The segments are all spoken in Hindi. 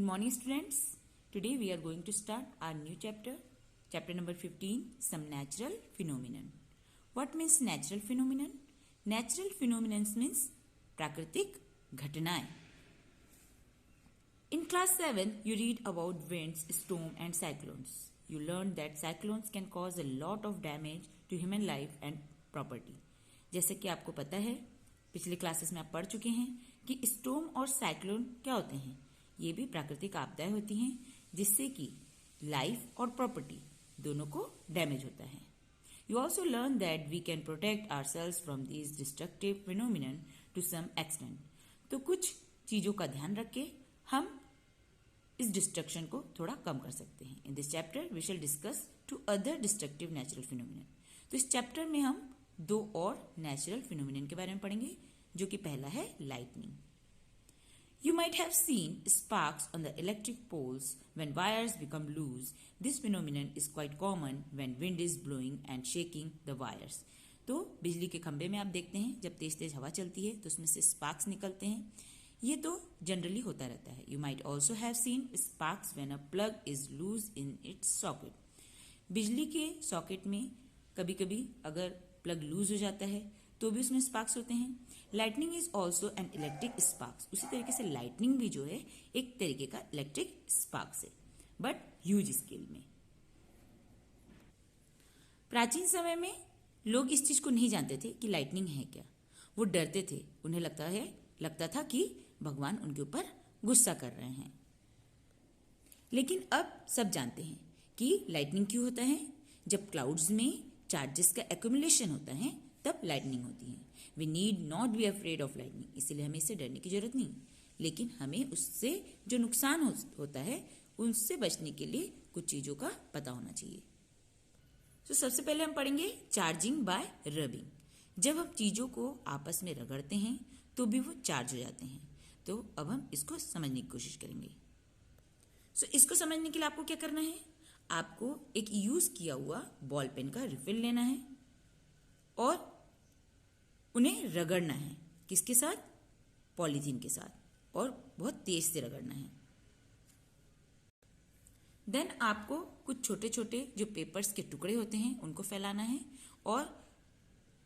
Good morning, students. Today we are going to start our new chapter number 15, some natural phenomenon. What means natural phenomenon? Natural phenomenon means प्राकृतिक घटनाएं. In class 7, you read about winds, storm and cyclones. You learned that cyclones can cause a lot of damage to human life and property. जैसे कि आपको पता है, पिछले क्लासेस में आप पढ़ चुके हैं कि स्टॉर्म और साइक्लोन क्या होते हैं. ये भी प्राकृतिक आपदाएं होती हैं जिससे कि लाइफ और प्रॉपर्टी दोनों को डैमेज होता है. You also learn that we can protect ourselves from these destructive phenomenon to some extent. तो कुछ चीजों का ध्यान रख के हम इस डिस्ट्रक्शन को थोड़ा कम कर सकते हैं. In this chapter we shall discuss two other destructive natural phenomenon. तो इस चैप्टर में हम दो और नेचुरल फिनोमिनन के बारे में पढ़ेंगे, जो कि पहला है lightning. You might have seen sparks on the electric poles when wires become loose. This phenomenon is quite common when wind is blowing and shaking the wires. तो बिजली के खंभे में आप देखते हैं जब तेज तेज हवा चलती है तो उसमें से स्पार्क्स निकलते हैं. ये तो जनरली होता रहता है. You might also have seen sparks when a plug is loose in its socket. बिजली के सॉकेट में कभी कभी अगर प्लग लूज हो जाता है तो भी उसमें स्पार्क्स होते हैं. Lightning is also an electric sparks. उसी तरीके से लाइटनिंग भी जो है एक तरीके का इलेक्ट्रिक स्पार्क्स है, बट ह्यूज स्केल में. प्राचीन समय में लोग इस चीज को नहीं जानते थे कि लाइटनिंग है क्या. वो डरते थे. उन्हें लगता था कि भगवान उनके ऊपर गुस्सा कर रहे हैं. लेकिन अब सब जानते हैं कि लाइटनिंग क्यों होता है. जब क्लाउड्स में चार्जेस का एक्यूमुलेशन होता है तब लाइटनिंग होती है. We need not be afraid of lightning. इसलिए हमें इससे डरने की जरूरत नहीं, लेकिन हमें उससे जो नुकसान होता है उनसे बचने के लिए कुछ चीजों का पता होना चाहिए. तो सबसे पहले हम पढ़ेंगे चार्जिंग बाय रबिंग. जब हम चीजों को आपस में रगड़ते हैं तो भी वो चार्ज हो जाते हैं. तो अब हम इसको समझने की कोशिश करेंगे. इसको समझने के लिए आपको क्या करना है, आपको एक यूज किया हुआ बॉल पेन का रिफिल लेना है और उन्हें रगड़ना है. किसके साथ? पॉलीथीन के साथ, और बहुत तेज से रगड़ना है. देन आपको कुछ छोटे छोटे जो पेपर्स के टुकड़े होते हैं उनको फैलाना है, और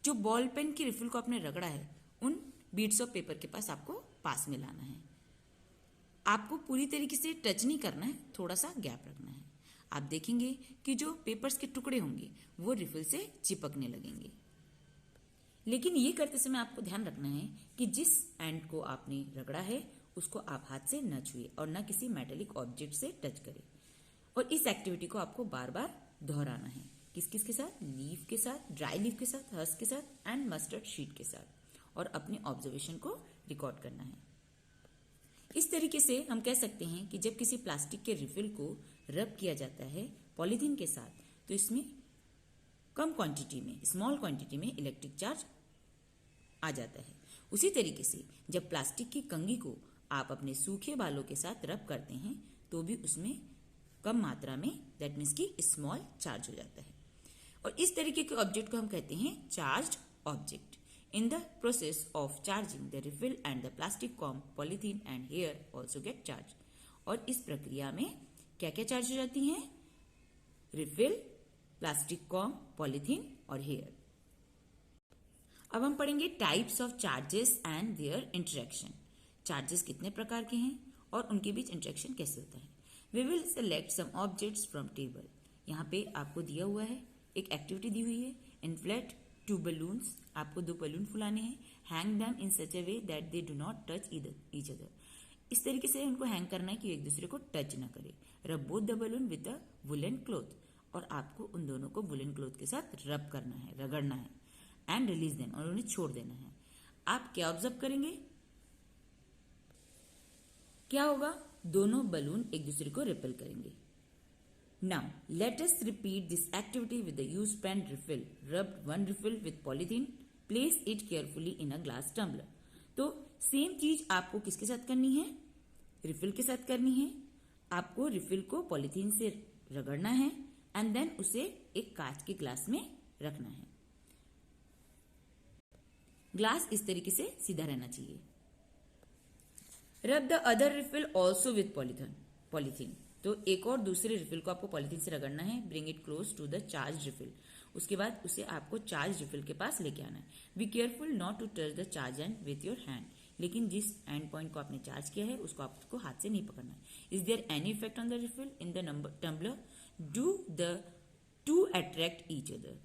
जो बॉल पेन की रिफिल को आपने रगड़ा है उन बीट्स ऑफ पेपर के पास में लाना है. आपको पूरी तरीके से टच नहीं करना है, थोड़ा सा गैप रखना है. आप देखेंगे कि जो पेपर्स के टुकड़े होंगे वो रिफिल से चिपकने लगेंगे. लेकिन ये करते समय आपको ध्यान रखना है कि जिस एंड को आपने रगड़ा है उसको आप हाथ से न छुए और न किसी मेटेलिक ऑब्जेक्ट से टच करें. और इस एक्टिविटी को आपको बार बार दोहराना है. किस किस के साथ? लीफ के साथ, ड्राई लीफ के साथ, हर्स के साथ एंड मस्टर्ड शीट के साथ. और अपने ऑब्जर्वेशन को रिकॉर्ड करना है. इस तरीके से हम कह सकते हैं कि जब किसी प्लास्टिक के रिफिल को रब किया जाता है पॉलीथीन के साथ तो इसमें कम क्वांटिटी में, स्मॉल क्वांटिटी में इलेक्ट्रिक चार्ज आ जाता है. उसी तरीके से जब प्लास्टिक की कंघी को आप अपने सूखे बालों के साथ रब करते हैं तो भी उसमें कम मात्रा में, दैट मीन्स की स्मॉल चार्ज हो जाता है. और इस तरीके के ऑब्जेक्ट को हम कहते हैं charged object. In the process of charging the refill and the plastic comb, polythene and hair also get charge. और इस प्रक्रिया में क्या क्या चार्ज हो जाती हैं? रिफिल, प्लास्टिक कॉम, पॉलीथीन और हेयर. अब हम पढ़ेंगे types of charges and there interaction. Charges कितने प्रकार के हैं और उनके बीच इंटरेक्शन कैसे होता है. We will select some objects from table. यहाँ पे आपको दिया हुआ है, एक एक्टिविटी दी हुई है. Inflate 2 balloons. आपको 2 बलून फुलाने हैं. Hang them in such a way that they do not touch each other. इस तरीके से उनको हैंग करना है कि एक दूसरे को टच ना करे. रब both the balloon with a woollen cloth. और आपको उन दोनों को वुलन क्लॉथ के साथ रब करना है, रगड़ना है. एंड रिलीज देम, और उन्हें छोड़ देना है. आप क्या ऑब्जर्व करेंगे, क्या होगा? दोनों बलून एक दूसरे को रिपेल करेंगे. Now let us repeat this activity with the use pen refill. Rub 1 refill with polythene. Place it carefully in a glass tumbler. तो सेम चीज आपको किसके साथ करनी है? रिफिल के साथ करनी है. आपको रिफिल को पॉलीथीन से रगड़ना है एंड देन उसे एक कांच के ग्लास में रखना है. ग्लास इस तरीके से सीधा रहना चाहिए. रब the other refill also with polythene. Polythene. तो एक और दूसरे रिफिल को आपको पॉलीथीन से रगड़ना है, bring it close to the charge refill. उसके बाद उसे आपको चार्ज रिफिल के पास लेके आना है। Be careful not to touch the charge end with your hand. लेकिन जिस एंड पॉइंट को आपने चार्ज किया है उसको आपको हाथ से नहीं पकड़ना है। Is there any effect on the refill in the tumbler? Do the two attract each other?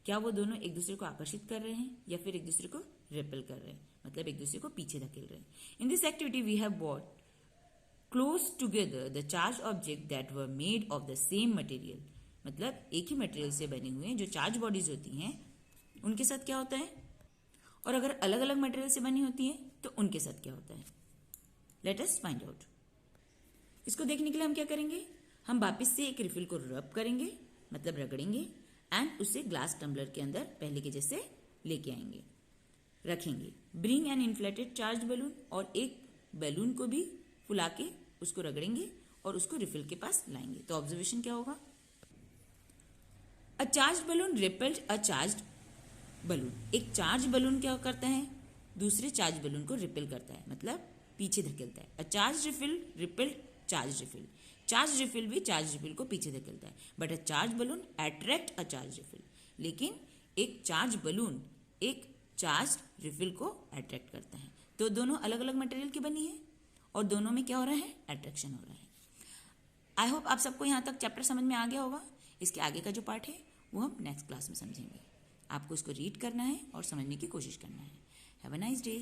क्या वो दोनों एक दूसरे को आकर्षित कर रहे हैं या फिर एक दूसरे को रिपेल कर रहे हैं, मतलब एक दूसरे को पीछे धकेल रहे हैं। In this activity we have bought close together the charge object that were made of the same material. मतलब एक ही मटेरियल से बने हुए जो चार्ज बॉडीज होती हैं उनके साथ क्या होता है, और अगर अलग अलग मटेरियल से बनी होती है तो उनके साथ क्या होता है। Let us find out. इसको देखने के लिए हम क्या करेंगे, हम वापस से एक रिफिल को रब करेंगे, मतलब रगड़ेंगे, एंड उसे ग्लास टम्बलर के अंदर पहले के जैसे लेके आएंगे, रखेंगे। Bring an inflated charge balloon, और एक बैलून को भी फुला के उसको रगड़ेंगे और उसको रिफिल के पास लाएंगे। तो ऑब्जर्वेशन क्या होगा, a charge balloon repelled a charge balloon. एक चार्ज बलून क्या करता है, दूसरे चार्ज बलून को रिपेल करता है, मतलब पीछे धकेलता है। A charge refill repelled charge refill. Charge refill भी चार्ज रिफिल को पीछे धकेलता है, but a charge balloon attract a charge refill. लेकिन एक चार्ज बलून एक चार्ज रिफिल को अट्रैक्ट करता है। तो दोनों अलग अलग मटेरियल की बनी है और दोनों में क्या हो रहा है, अट्रैक्शन हो रहा है। आई होप आप सबको यहाँ तक चैप्टर समझ में आ गया होगा। इसके आगे का जो पार्ट है वो हम नेक्स्ट क्लास में समझेंगे। आपको इसको रीड करना है और समझने की कोशिश करना है। Have a nice day.